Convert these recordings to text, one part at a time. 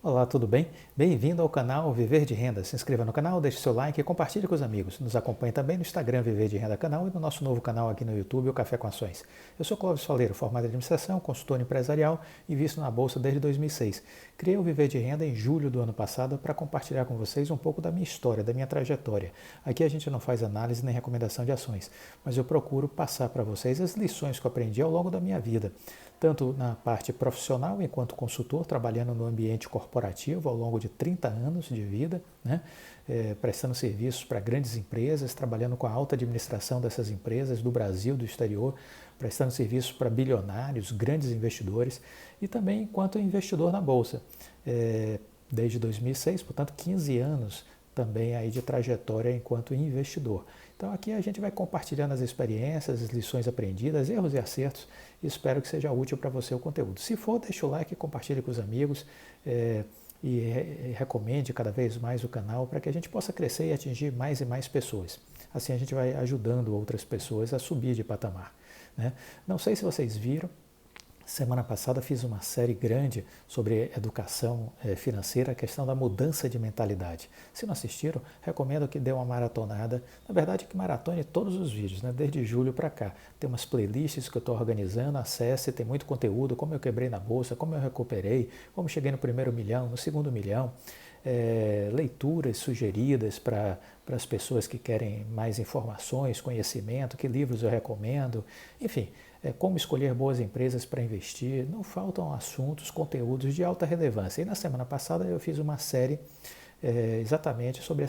Olá, tudo bem? Bem-vindo ao canal Viver de Renda. Se inscreva no canal, deixe seu like e compartilhe com os amigos. Nos acompanhe também no Instagram Viver de Renda Canal e no nosso novo canal aqui no YouTube, o Café com Ações. Eu sou Clóvis Faleiro, formado em administração, consultor empresarial e invisto na Bolsa desde 2006. Criei o Viver de Renda em julho do ano passado para compartilhar com vocês um pouco da minha história, da minha trajetória. Aqui a gente não faz análise nem recomendação de ações, mas eu procuro passar para vocês as lições que eu aprendi ao longo da minha vida, tanto na parte profissional, enquanto consultor, trabalhando no ambiente corporativo ao longo de 30 anos de vida, né? Prestando serviços para grandes empresas, trabalhando com a alta administração dessas empresas do Brasil, do exterior, prestando serviços para bilionários, grandes investidores e também enquanto investidor na Bolsa. Desde 2006, portanto 15 anos também aí de trajetória enquanto investidor. Então aqui a gente vai compartilhando as experiências, as lições aprendidas, erros e acertos, e espero que seja útil para você o conteúdo. Se for, deixa o like, compartilhe com os amigos e recomende cada vez mais o canal para que a gente possa crescer e atingir mais e mais pessoas. Assim a gente vai ajudando outras pessoas a subir de patamar, né? Não sei se vocês viram, semana passada fiz uma série grande sobre educação financeira, a questão da mudança de mentalidade. Se não assistiram, recomendo que dê uma maratonada. Na verdade, que maratone todos os vídeos, né? Desde julho para cá. Tem umas playlists que eu estou organizando, acesse, tem muito conteúdo, como eu quebrei na bolsa, como eu recuperei, como cheguei no primeiro milhão, no segundo milhão. Leituras sugeridas para as pessoas que querem mais informações, conhecimento, que livros eu recomendo, enfim, como escolher boas empresas para investir. Não faltam assuntos, conteúdos de alta relevância. E na semana passada eu fiz uma série exatamente sobre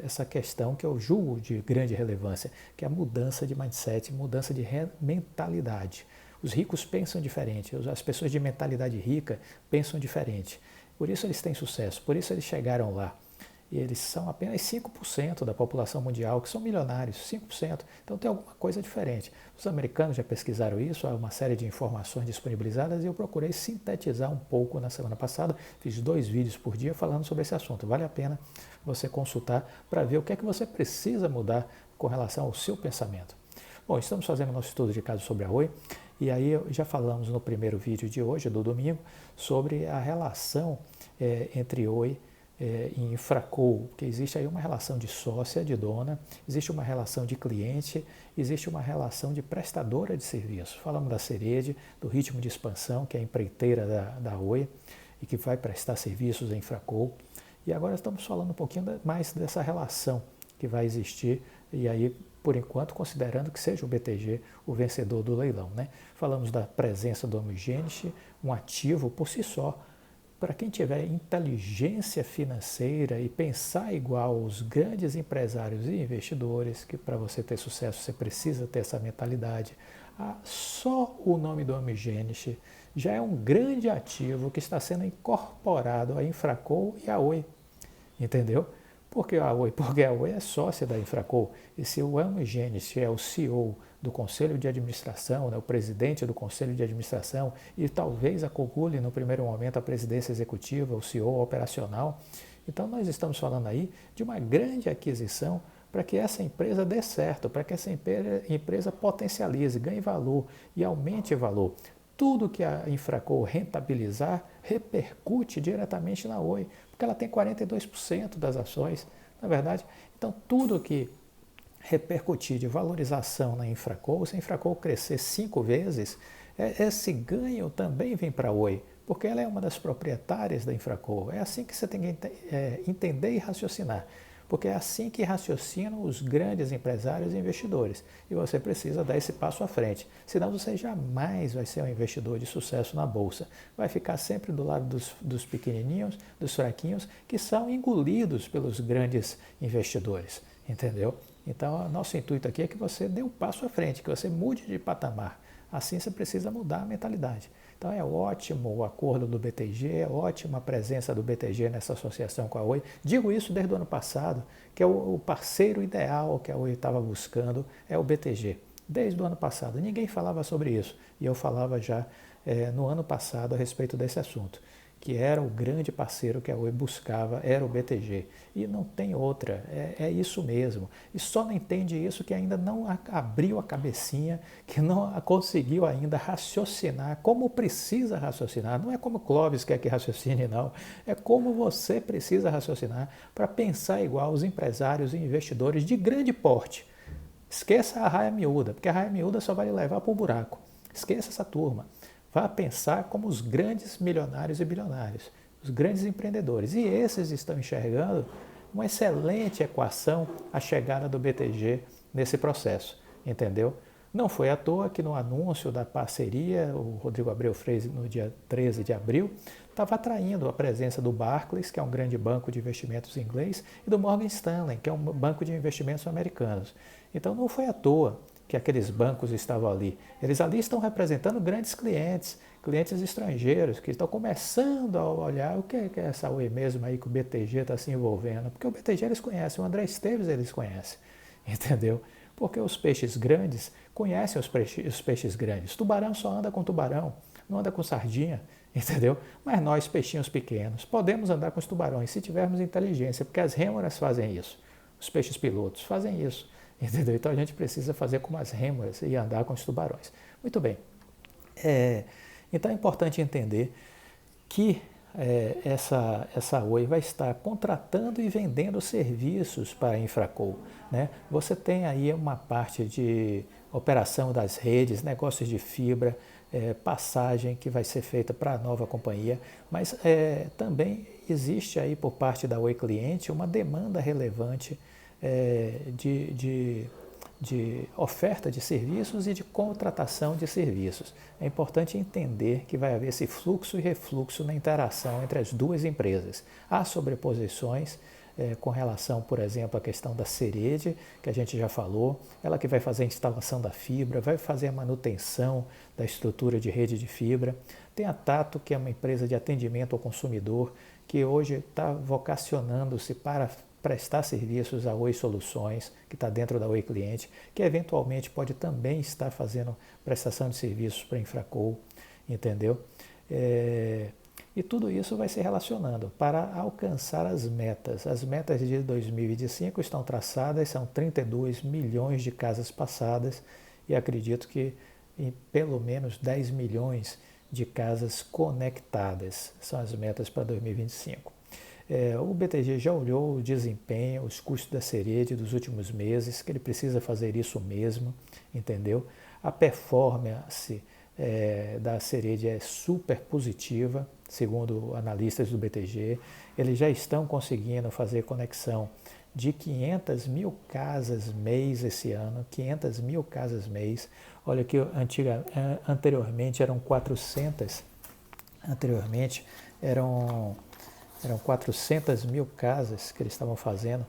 essa questão que eu julgo de grande relevância, que é a mudança de mindset, mudança de mentalidade. Os ricos pensam diferente, as pessoas de mentalidade rica pensam diferente. Por isso eles têm sucesso, por isso eles chegaram lá. E eles são apenas 5% da população mundial, que são milionários, 5%. Então tem alguma coisa diferente. Os americanos já pesquisaram isso, há uma série de informações disponibilizadas e eu procurei sintetizar um pouco na semana passada. Fiz 2 vídeos por dia falando sobre esse assunto. Vale a pena você consultar para ver o que é que você precisa mudar com relação ao seu pensamento. Bom, estamos fazendo nosso estudo de caso sobre a Oi. E aí já falamos no primeiro vídeo de hoje, do domingo, sobre a relação entre Oi e Infraco, que existe aí uma relação de sócia, de dona, existe uma relação de cliente, existe uma relação de prestadora de serviço. Falamos da Serede, do ritmo de expansão, que é a empreiteira da Oi e que vai prestar serviços em Infraco. E agora estamos falando um pouquinho mais dessa relação que vai existir, e aí, por enquanto, considerando que seja o BTG o vencedor do leilão, né? Falamos da presença do Omigênese, um ativo por si só. Para quem tiver inteligência financeira e pensar igual aos grandes empresários e investidores, que para você ter sucesso você precisa ter essa mentalidade, só o nome do Omigênese já é um grande ativo que está sendo incorporado à Infraco e à Oi, entendeu? Porque a Oi é sócia da Infraco, e se o Omigênese é o CEO do Conselho de Administração, né, o presidente do Conselho de Administração, e talvez acumule no primeiro momento a presidência executiva, o CEO operacional, então nós estamos falando aí de uma grande aquisição para que essa empresa dê certo, para que essa empresa potencialize, ganhe valor e aumente valor. Tudo que a Infraco rentabilizar repercute diretamente na Oi, porque ela tem 42% das ações, na verdade. Então, tudo que repercutir de valorização na Infraco, se a Infraco crescer 5 vezes, esse ganho também vem para a Oi, porque ela é uma das proprietárias da Infraco. É assim que você tem que entender e raciocinar, porque é assim que raciocinam os grandes empresários e investidores. E você precisa dar esse passo à frente, senão você jamais vai ser um investidor de sucesso na Bolsa. Vai ficar sempre do lado dos pequenininhos, dos fraquinhos, que são engolidos pelos grandes investidores, entendeu? Então, nosso intuito aqui é que você dê um passo à frente, que você mude de patamar. Assim você precisa mudar a mentalidade. Então é ótimo o acordo do BTG, é ótima a presença do BTG nessa associação com a Oi. Digo isso desde o ano passado, que é o parceiro ideal que a Oi estava buscando, é o BTG. Desde o ano passado. Ninguém falava sobre isso. E eu falava já no ano passado a respeito desse assunto. que era o grande parceiro que a Oi buscava, era o BTG. E não tem outra, é isso mesmo. E só não entende isso que ainda não abriu a cabecinha, que não conseguiu ainda raciocinar como precisa raciocinar. Não é como o Clóvis quer que raciocine, não. É como você precisa raciocinar para pensar igual os empresários e investidores de grande porte. Esqueça a raia miúda, porque a raia miúda só vai levar para o buraco. Esqueça essa turma. Vá pensar como os grandes milionários e bilionários, os grandes empreendedores. E esses estão enxergando uma excelente equação a chegada do BTG nesse processo, entendeu? Não foi à toa que no anúncio da parceria, o Rodrigo Abreu fez no dia 13 de abril, estava atraindo a presença do Barclays, que é um grande banco de investimentos inglês, e do Morgan Stanley, que é um banco de investimentos americanos. Então não foi à toa que aqueles bancos estavam ali. Eles ali estão representando grandes clientes, clientes estrangeiros, que estão começando a olhar o que é essa Oi mesmo aí que o BTG está se envolvendo. Porque o BTG eles conhecem, o André Esteves eles conhecem, entendeu? Porque os peixes grandes conhecem os peixes grandes. Tubarão só anda com tubarão, não anda com sardinha, entendeu? Mas nós, peixinhos pequenos, podemos andar com os tubarões se tivermos inteligência, porque as rêmoras fazem isso, os peixes pilotos fazem isso. Entendeu? Então a gente precisa fazer como as rêmoras e andar com os tubarões. Muito bem. Então é importante entender que essa Oi vai estar contratando e vendendo serviços para a Infraco, né? Você tem aí uma parte de operação das redes, negócios de fibra, passagem que vai ser feita para a nova companhia, mas também existe aí por parte da Oi Cliente uma demanda relevante de oferta de serviços e de contratação de serviços. É importante entender que vai haver esse fluxo e refluxo na interação entre as duas empresas. Há sobreposições com relação, por exemplo, à questão da Serede, que a gente já falou, ela que vai fazer a instalação da fibra, vai fazer a manutenção da estrutura de rede de fibra. Tem a Tato, que é uma empresa de atendimento ao consumidor, que hoje está vocacionando-se para prestar serviços a Oi Soluções, que está dentro da Oi Cliente, que eventualmente pode também estar fazendo prestação de serviços para a Infraco, entendeu? E tudo isso vai se relacionando para alcançar as metas. As metas de 2025 estão traçadas, são 32 milhões de casas passadas e acredito que em pelo menos 10 milhões de casas conectadas são as metas para 2025. O BTG já olhou o desempenho, os custos da Serede dos últimos meses, que ele precisa fazer isso mesmo, entendeu? A performance da Serede é super positiva, segundo analistas do BTG. Eles já estão conseguindo fazer conexão de 500 mil casas mês esse ano, 500 mil casas mês. Olha que anteriormente eram 400, anteriormente eram 400 mil casas que eles estavam fazendo,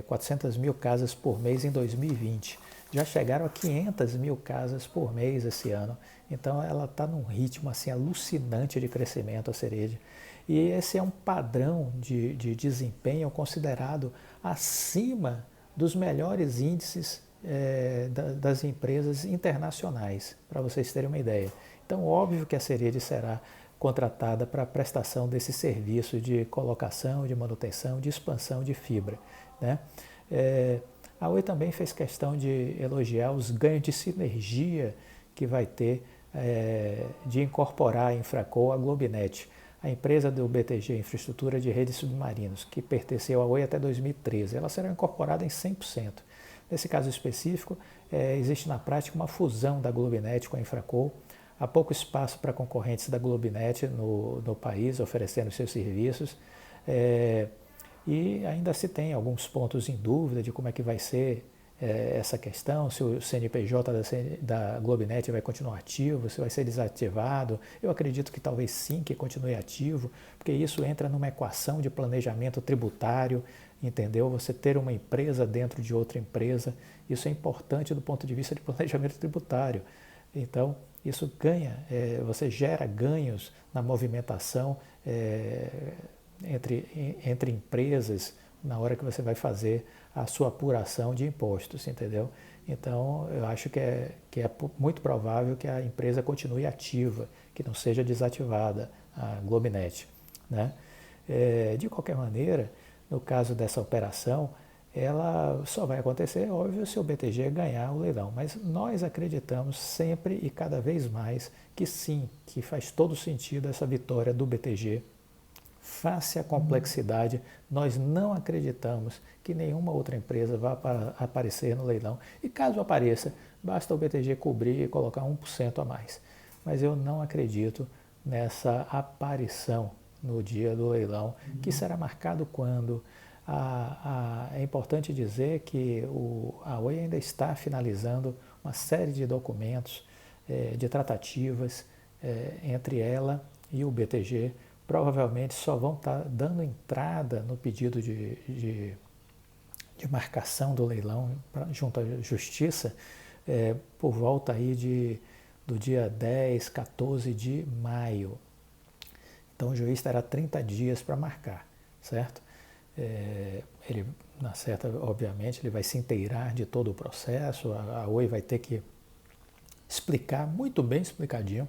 400 mil casas por mês em 2020. Já chegaram a 500 mil casas por mês esse ano. Então ela está num ritmo assim, alucinante de crescimento, a Serede. E esse é um padrão de desempenho considerado acima dos melhores índices das empresas internacionais, para vocês terem uma ideia. Então, óbvio que a Serede será contratada para a prestação desse serviço de colocação, de manutenção, de expansão de fibra, né? A Oi também fez questão de elogiar os ganhos de sinergia que vai ter de incorporar a Infraco à Globinet, a empresa do BTG Infraestrutura de Redes Submarinos, que pertenceu à Oi até 2013. Ela será incorporada em 100%. Nesse caso específico, existe na prática uma fusão da Globinet com a Infraco. Há pouco espaço para concorrentes da Globinet no país, oferecendo seus serviços. E ainda se tem alguns pontos em dúvida de como é que vai ser essa questão, se o CNPJ da Globinet vai continuar ativo, se vai ser desativado. Eu acredito que talvez sim, que continue ativo, porque isso entra numa equação de planejamento tributário, entendeu? Você ter uma empresa dentro de outra empresa, isso é importante do ponto de vista de planejamento tributário. Então, isso você gera ganhos na movimentação entre empresas na hora que você vai fazer a sua apuração de impostos, entendeu? Então, eu acho que é muito provável que a empresa continue ativa, que não seja desativada a Globinet, né? De qualquer maneira, no caso dessa operação, ela só vai acontecer, óbvio, se o BTG ganhar o leilão. Mas nós acreditamos sempre e cada vez mais que sim, que faz todo sentido essa vitória do BTG. Face à complexidade, nós não acreditamos que nenhuma outra empresa vá aparecer no leilão. E caso apareça, basta o BTG cobrir e colocar 1% a mais. Mas eu não acredito nessa aparição no dia do leilão, que será marcado quando? É importante dizer que a Oi ainda está finalizando uma série de documentos, de tratativas entre ela e o BTG. Provavelmente só vão estar dando entrada no pedido de marcação do leilão junto à Justiça por volta aí do dia 10, 14 de maio. Então o juiz terá 30 dias para marcar, certo? Ele, na certa, obviamente, ele vai se inteirar de todo o processo, a Oi vai ter que explicar muito bem explicadinho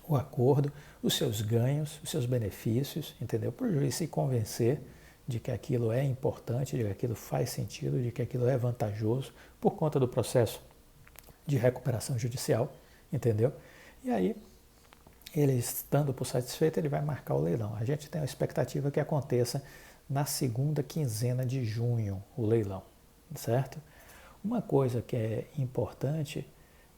o acordo, os seus ganhos, os seus benefícios, entendeu? Para o juiz se convencer de que aquilo é importante, de que aquilo faz sentido, de que aquilo é vantajoso por conta do processo de recuperação judicial, entendeu? E aí, ele estando por satisfeito, ele vai marcar o leilão. A gente tem a expectativa que aconteça na segunda quinzena de junho, o leilão, certo? Uma coisa que é importante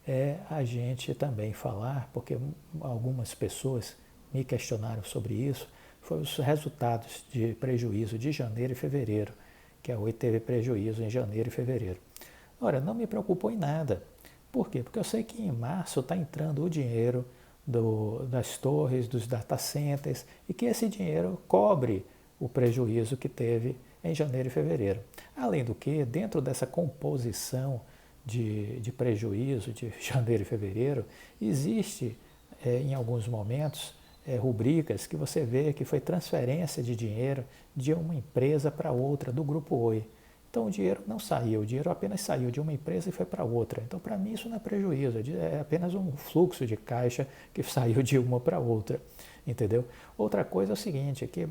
é a gente também falar, porque algumas pessoas me questionaram sobre isso, foram os resultados de prejuízo de janeiro e fevereiro, que a Oi teve prejuízo em janeiro e fevereiro. Ora, não me preocupou em nada. Por quê? Porque eu sei que em março está entrando o dinheiro das torres, dos data centers, e que esse dinheiro cobre o prejuízo que teve em janeiro e fevereiro. Além do que, dentro dessa composição de prejuízo de janeiro e fevereiro, existe em alguns momentos rubricas que você vê que foi transferência de dinheiro de uma empresa para outra, do Grupo Oi. Então o dinheiro não saiu, o dinheiro apenas saiu de uma empresa e foi para outra. Então para mim isso não é prejuízo, é apenas um fluxo de caixa que saiu de uma para outra, entendeu? Outra coisa é o seguinte, é que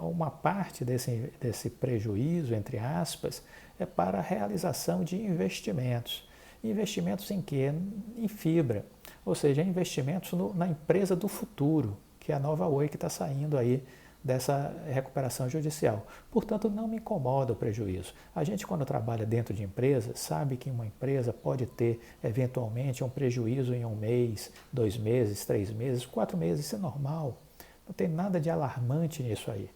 uma parte desse prejuízo, entre aspas, é para a realização de investimentos. Investimentos em quê? Em fibra, ou seja, investimentos na empresa do futuro, que é a nova Oi que está saindo aí dessa recuperação judicial. Portanto, não me incomoda o prejuízo. A gente, quando trabalha dentro de empresa, sabe que uma empresa pode ter, eventualmente, um prejuízo em 1 mês, 2 meses, 3 meses, 4 meses, isso é normal. Não tem nada de alarmante nisso aí.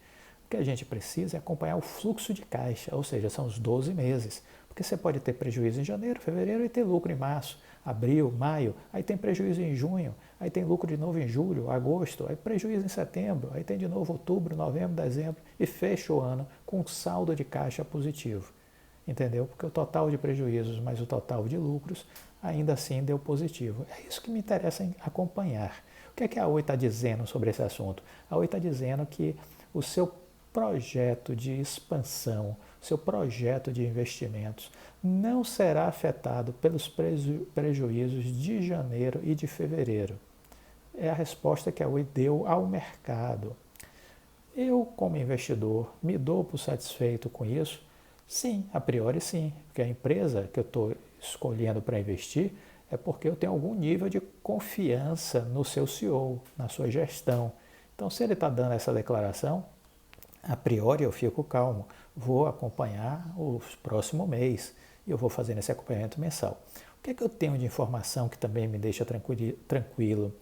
O que a gente precisa é acompanhar o fluxo de caixa, ou seja, são os 12 meses. Porque você pode ter prejuízo em janeiro, fevereiro e ter lucro em março, abril, maio, aí tem prejuízo em junho, aí tem lucro de novo em julho, agosto, aí prejuízo em setembro, aí tem de novo outubro, novembro, dezembro e fecha o ano com um saldo de caixa positivo. Entendeu? Porque o total de prejuízos mais o total de lucros ainda assim deu positivo. É isso que me interessa acompanhar. O que é que a Oi está dizendo sobre esse assunto? A Oi está dizendo que o seu projeto de expansão, seu projeto de investimentos não será afetado pelos prejuízos de janeiro e de fevereiro. É a resposta que a Oi deu ao mercado. Eu, como investidor, me dou por satisfeito com isso? Sim, a priori sim, porque a empresa que eu estou escolhendo para investir é porque eu tenho algum nível de confiança no seu CEO, na sua gestão. Então, se ele está dando essa declaração, a priori eu fico calmo, vou acompanhar o próximo mês e eu vou fazendo esse acompanhamento mensal. O que é que eu tenho de informação que também me deixa tranquilo?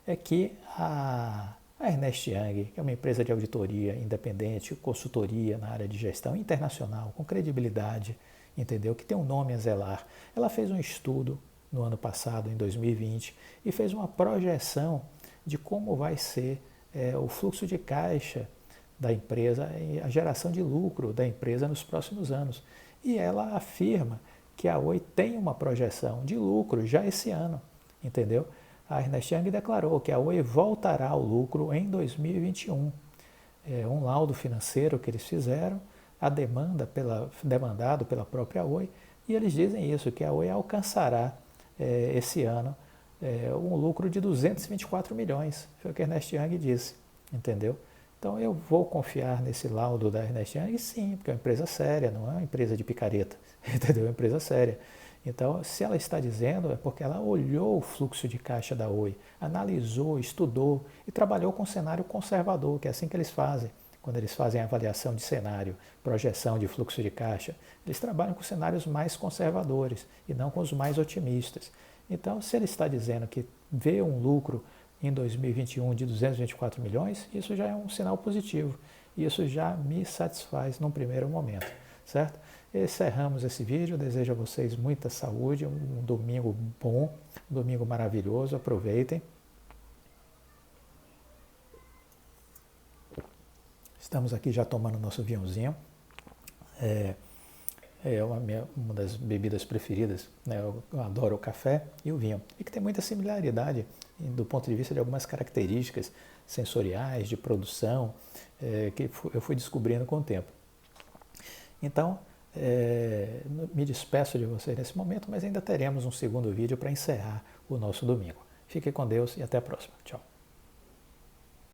É que a Ernst Young, que é uma empresa de auditoria independente, consultoria na área de gestão internacional, com credibilidade, entendeu? Que tem um nome a zelar. Ela fez um estudo no ano passado, em 2020, e fez uma projeção de como vai ser o fluxo de caixa da empresa e a geração de lucro da empresa nos próximos anos. E ela afirma que a Oi tem uma projeção de lucro já esse ano, entendeu? A Ernst Young declarou que a Oi voltará ao lucro em 2021. É um laudo financeiro que eles fizeram, demandado pela própria Oi, e eles dizem isso, que a Oi alcançará esse ano um lucro de 224 milhões, foi o que a Ernst Young disse, entendeu? Então eu vou confiar nesse laudo da Ernst Young, sim, porque é uma empresa séria, não é uma empresa de picareta, entendeu? É uma empresa séria. Então, se ela está dizendo, é porque ela olhou o fluxo de caixa da Oi, analisou, estudou e trabalhou com um cenário conservador, que é assim que eles fazem. Quando eles fazem a avaliação de cenário, projeção de fluxo de caixa, eles trabalham com cenários mais conservadores e não com os mais otimistas. Então, se ele está dizendo que vê um lucro em 2021 de 224 milhões, isso já é um sinal positivo. Isso já me satisfaz num primeiro momento, certo? Encerramos esse vídeo, desejo a vocês muita saúde, um domingo bom, um domingo maravilhoso, aproveitem. Estamos aqui já tomando nosso vinhozinho, é uma das bebidas preferidas, né? Eu adoro o café e o vinho, e que tem muita similaridade do ponto de vista de algumas características sensoriais, de produção, que eu fui descobrindo com o tempo. Então, me despeço de vocês nesse momento, mas ainda teremos um segundo vídeo para encerrar o nosso domingo. Fique com Deus e até a próxima. Tchau.